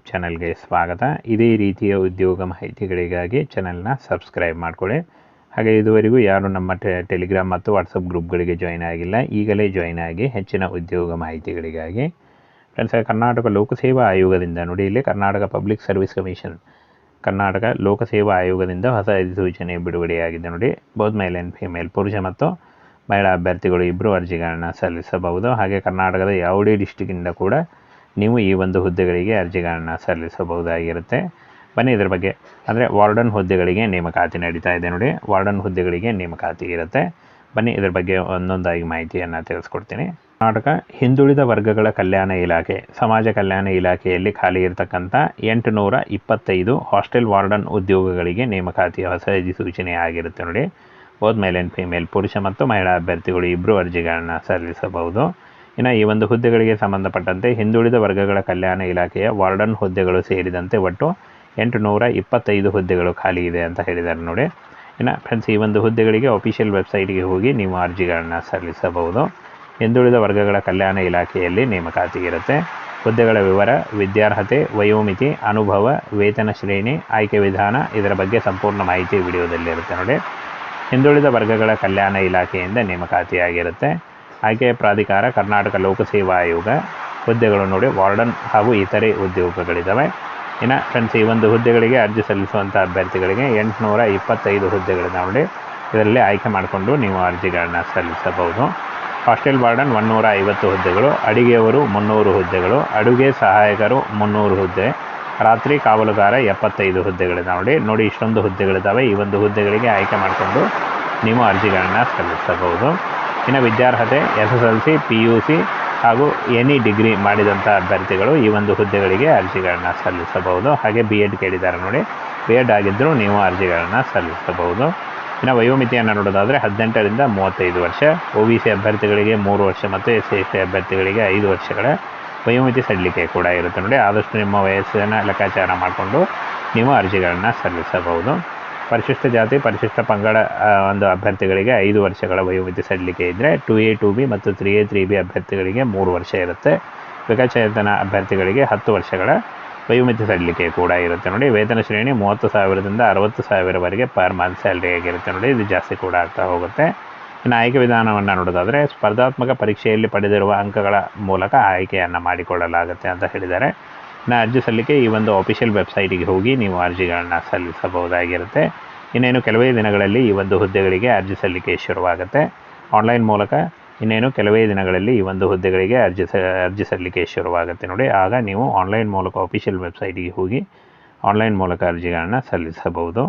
YouTube ಚಾನಲ್ಗೆ ಸ್ವಾಗತ. ಇದೇ ರೀತಿಯ ಉದ್ಯೋಗ ಮಾಹಿತಿಗಳಿಗಾಗಿ ಚಾನಲ್ನ ಸಬ್ಸ್ಕ್ರೈಬ್ ಮಾಡ್ಕೊಳ್ಳಿ. ಹಾಗೆ ಇದುವರೆಗೂ ಯಾರು ನಮ್ಮ ಟೆಲಿಗ್ರಾಮ್ ಮತ್ತು ವಾಟ್ಸಪ್ ಗ್ರೂಪ್ಗಳಿಗೆ ಜಾಯ್ನ್ ಆಗಿಲ್ಲ, ಈಗಲೇ ಜಾಯ್ನ್ ಆಗಿ ಹೆಚ್ಚಿನ ಉದ್ಯೋಗ ಮಾಹಿತಿಗಳಿಗಾಗಿ. ಫ್ರೆಂಡ್ಸ್, ಕರ್ನಾಟಕ ಲೋಕಸೇವಾ ಆಯೋಗದಿಂದ ನೋಡಿ, ಇಲ್ಲಿ Karnataka public service commission, Karnataka ಲೋಕಸೇವಾ ಆಯೋಗದಿಂದ ಹೊಸ ಅಧಿಸೂಚನೆ ಬಿಡುಗಡೆಯಾಗಿದೆ ನೋಡಿ. ಬೋತ್ ಮೇಲ್ ಆ್ಯಂಡ್ ಫಿಮೇಲ್, ಪುರುಷ ಮತ್ತು ಮಹಿಳಾ ಅಭ್ಯರ್ಥಿಗಳು ಇಬ್ಬರು ಅರ್ಜಿಗಳನ್ನು ಸಲ್ಲಿಸಬಹುದು. ಹಾಗೆ ಕರ್ನಾಟಕದ ಯಾವುದೇ ಡಿಸ್ಟಿಕ್ಕಿಂದ ಕೂಡ ನೀವು ಈ ಒಂದು ಹುದ್ದೆಗಳಿಗೆ ಅರ್ಜಿಗಳನ್ನು ಸಲ್ಲಿಸಬಹುದಾಗಿರುತ್ತೆ. ಬನ್ನಿ ಇದರ ಬಗ್ಗೆ, ಅಂದರೆ ವಾರ್ಡನ್ ಹುದ್ದೆಗಳಿಗೆ ನೇಮಕಾತಿ ನಡೀತಾ ಇದೆ ನೋಡಿ. ವಾರ್ಡನ್ ಹುದ್ದೆಗಳಿಗೆ ನೇಮಕಾತಿ ಇರುತ್ತೆ. ಬನ್ನಿ ಇದರ ಬಗ್ಗೆ ಒಂದೊಂದಾಗಿ ಮಾಹಿತಿಯನ್ನು ತಿಳಿಸ್ಕೊಡ್ತೀನಿ. ಕರ್ನಾಟಕ ಹಿಂದುಳಿದ ವರ್ಗಗಳ ಕಲ್ಯಾಣ ಇಲಾಖೆ, ಸಮಾಜ ಕಲ್ಯಾಣ ಇಲಾಖೆಯಲ್ಲಿ ಖಾಲಿ ಇರತಕ್ಕಂಥ 825 ಹಾಸ್ಟೆಲ್ ವಾರ್ಡನ್ ಉದ್ಯೋಗಗಳಿಗೆ ನೇಮಕಾತಿಯ ಹೊಸ ಅಧಿಸೂಚನೆ ಆಗಿರುತ್ತೆ ನೋಡಿ. ಬೋತ್ ಮೇಲ್ ಆ್ಯಂಡ್ ಫಿಮೇಲ್, ಪುರುಷ ಮತ್ತು ಮಹಿಳಾ ಅಭ್ಯರ್ಥಿಗಳು ಇಬ್ಬರು ಅರ್ಜಿಗಳನ್ನು ಸಲ್ಲಿಸಬಹುದು. ಇನ್ನು ಈ ಒಂದು ಹುದ್ದೆಗಳಿಗೆ ಸಂಬಂಧಪಟ್ಟಂತೆ ಹಿಂದುಳಿದ ವರ್ಗಗಳ ಕಲ್ಯಾಣ ಇಲಾಖೆಯ ವಾರ್ಡನ್ ಹುದ್ದೆಗಳು ಸೇರಿದಂತೆ ಒಟ್ಟು 825 ಹುದ್ದೆಗಳು ಖಾಲಿ ಇದೆ ಅಂತ ಹೇಳಿದ್ದಾರೆ ನೋಡಿ. ಇನ್ನು ಫ್ರೆಂಡ್ಸ್, ಈ ಒಂದು ಹುದ್ದೆಗಳಿಗೆ ಅಫಿಷಿಯಲ್ ವೆಬ್ಸೈಟ್ಗೆ ಹೋಗಿ ನೀವು ಅರ್ಜಿಗಳನ್ನು ಸಲ್ಲಿಸಬಹುದು. ಹಿಂದುಳಿದ ವರ್ಗಗಳ ಕಲ್ಯಾಣ ಇಲಾಖೆಯಲ್ಲಿ ನೇಮಕಾತಿ ಇರುತ್ತೆ. ಹುದ್ದೆಗಳ ವಿವರ, ವಿದ್ಯಾರ್ಹತೆ, ವಯೋಮಿತಿ, ಅನುಭವ, ವೇತನ ಶ್ರೇಣಿ, ಆಯ್ಕೆ ವಿಧಾನ, ಇದರ ಬಗ್ಗೆ ಸಂಪೂರ್ಣ ಮಾಹಿತಿ ವಿಡಿಯೋದಲ್ಲಿರುತ್ತೆ ನೋಡಿ. ಹಿಂದುಳಿದ ವರ್ಗಗಳ ಕಲ್ಯಾಣ ಇಲಾಖೆಯಿಂದ ನೇಮಕಾತಿಯಾಗಿರುತ್ತೆ. ಆಯ್ಕೆಯ ಪ್ರಾಧಿಕಾರ ಕರ್ನಾಟಕ ಲೋಕಸೇವಾ ಆಯೋಗ. ಹುದ್ದೆಗಳು ನೋಡಿ, ವಾರ್ಡನ್ ಹಾಗೂ ಇತರೆ ಉದ್ಯೋಗಗಳಿದ್ದಾವೆ. ಇನ್ನು ಫ್ರೆಂಡ್ಸ್, ಈ ಒಂದು ಹುದ್ದೆಗಳಿಗೆ ಅರ್ಜಿ ಸಲ್ಲಿಸುವಂಥ ಅಭ್ಯರ್ಥಿಗಳಿಗೆ 825 ಹುದ್ದೆಗಳಿದ್ದಾವೆ ನೋಡಿ. ಇದರಲ್ಲಿ ಆಯ್ಕೆ ಮಾಡಿಕೊಂಡು ನೀವು ಅರ್ಜಿಗಳನ್ನು ಸಲ್ಲಿಸಬಹುದು. ಹಾಸ್ಟೆಲ್ ವಾರ್ಡನ್ 150 ಹುದ್ದೆಗಳು, ಅಡಿಗೆಯವರು 300 ಹುದ್ದೆಗಳು, ಅಡುಗೆ ಸಹಾಯಕರು 300 ಹುದ್ದೆ, ರಾತ್ರಿ ಕಾವಲುಗಾರ 75 ಹುದ್ದೆಗಳಿದ್ದಾವೆ ನೋಡಿ. ಇಷ್ಟೊಂದು ಹುದ್ದೆಗಳಿದ್ದಾವೆ. ಈ ಒಂದು ಹುದ್ದೆಗಳಿಗೆ ಆಯ್ಕೆ ಮಾಡಿಕೊಂಡು ನೀವು ಅರ್ಜಿಗಳನ್ನು ಸಲ್ಲಿಸಬಹುದು. ಇನ್ನು ವಿದ್ಯಾರ್ಹತೆ SSLC, PUC ಹಾಗೂ ಎನಿ ಡಿಗ್ರಿ ಮಾಡಿದಂಥ ಅಭ್ಯರ್ಥಿಗಳು ಈ ಒಂದು ಹುದ್ದೆಗಳಿಗೆ ಅರ್ಜಿಗಳನ್ನು ಸಲ್ಲಿಸಬಹುದು. ಹಾಗೆ BEd ಕೇಳಿದ್ದಾರೆ ನೋಡಿ, BEd ಆಗಿದ್ದರೂ ನೀವು ಅರ್ಜಿಗಳನ್ನು ಸಲ್ಲಿಸಬಹುದು. ಇನ್ನು ವಯೋಮಿತಿಯನ್ನು ನೋಡೋದಾದರೆ 18ರಿಂದ 35 ವರ್ಷ, OBC ಅಭ್ಯರ್ಥಿಗಳಿಗೆ 3 ವರ್ಷ ಮತ್ತು SC/ST ಅಭ್ಯರ್ಥಿಗಳಿಗೆ 5 ವರ್ಷಗಳ ವಯೋಮಿತಿ ಸಡಿಲಿಕೆ ಕೂಡ ಇರುತ್ತೆ ನೋಡಿ. ಆದಷ್ಟು ನಿಮ್ಮ ವಯಸ್ಸನ್ನು ಲೆಕ್ಕಾಚಾರ ಮಾಡಿಕೊಂಡು ನೀವು ಅರ್ಜಿಗಳನ್ನು ಸಲ್ಲಿಸಬಹುದು. ಪರಿಶಿಷ್ಟ ಜಾತಿ, ಪರಿಶಿಷ್ಟ ಪಂಗಡ ಒಂದು ಅಭ್ಯರ್ಥಿಗಳಿಗೆ 5 ವರ್ಷಗಳ ವಯೋಮಿತಿ ಸಡಿಲಿಕೆ ಇದ್ದರೆ, 2A 2B ಮತ್ತು 3A 3B ಅಭ್ಯರ್ಥಿಗಳಿಗೆ 3 ವರ್ಷ ಇರುತ್ತೆ. ವಿಕಲಚೇತನ ಅಭ್ಯರ್ಥಿಗಳಿಗೆ 10 ವರ್ಷಗಳ ವಯೋಮಿತಿ ಸಡಿಲಿಕೆ ಕೂಡ ಇರುತ್ತೆ ನೋಡಿ. ವೇತನ ಶ್ರೇಣಿ 30,000ದಿಂದ 60,000ವರೆಗೆ ಪರ್ ಮಂತ್ ಸ್ಯಾಲ್ರಿ ಆಗಿರುತ್ತೆ ನೋಡಿ. ಇದು ಜಾಸ್ತಿ ಕೂಡ ಆಗ್ತಾ ಹೋಗುತ್ತೆ. ಇನ್ನು ಆಯ್ಕೆ ವಿಧಾನವನ್ನು ನೋಡೋದಾದರೆ ಸ್ಪರ್ಧಾತ್ಮಕ ಪರೀಕ್ಷೆಯಲ್ಲಿ ಪಡೆದಿರುವ ಅಂಕಗಳ ಮೂಲಕ ಆಯ್ಕೆಯನ್ನು ಮಾಡಿಕೊಳ್ಳಲಾಗುತ್ತೆ ಅಂತ ಹೇಳಿದ್ದಾರೆ. ಇನ್ನು ಅರ್ಜಿ ಸಲ್ಲಿಕೆ ಈ ಒಂದು ಅಫಿಷಿಯಲ್ ವೆಬ್ಸೈಟಿಗೆ ಹೋಗಿ ನೀವು ಅರ್ಜಿಗಳನ್ನು ಸಲ್ಲಿಸಬಹುದಾಗಿರುತ್ತೆ. ಇನ್ನೇನು ಕೆಲವೇ ದಿನಗಳಲ್ಲಿ ಈ ಒಂದು ಹುದ್ದೆಗಳಿಗೆ ಅರ್ಜಿ ಸಲ್ಲಿಕೆ ಶುರುವಾಗುತ್ತೆ ಆನ್ಲೈನ್ ಮೂಲಕ. ಇನ್ನೇನು ಕೆಲವೇ ದಿನಗಳಲ್ಲಿ ಈ ಒಂದು ಹುದ್ದೆಗಳಿಗೆ ಅರ್ಜಿ ಸಲ್ಲಿಕೆ ಶುರುವಾಗುತ್ತೆ ನೋಡಿ. ಆಗ ನೀವು ಆನ್ಲೈನ್ ಮೂಲಕ ಅಫಿಷಿಯಲ್ ವೆಬ್ಸೈಟಿಗೆ ಹೋಗಿ ಆನ್ಲೈನ್ ಮೂಲಕ ಅರ್ಜಿಗಳನ್ನು ಸಲ್ಲಿಸಬಹುದು.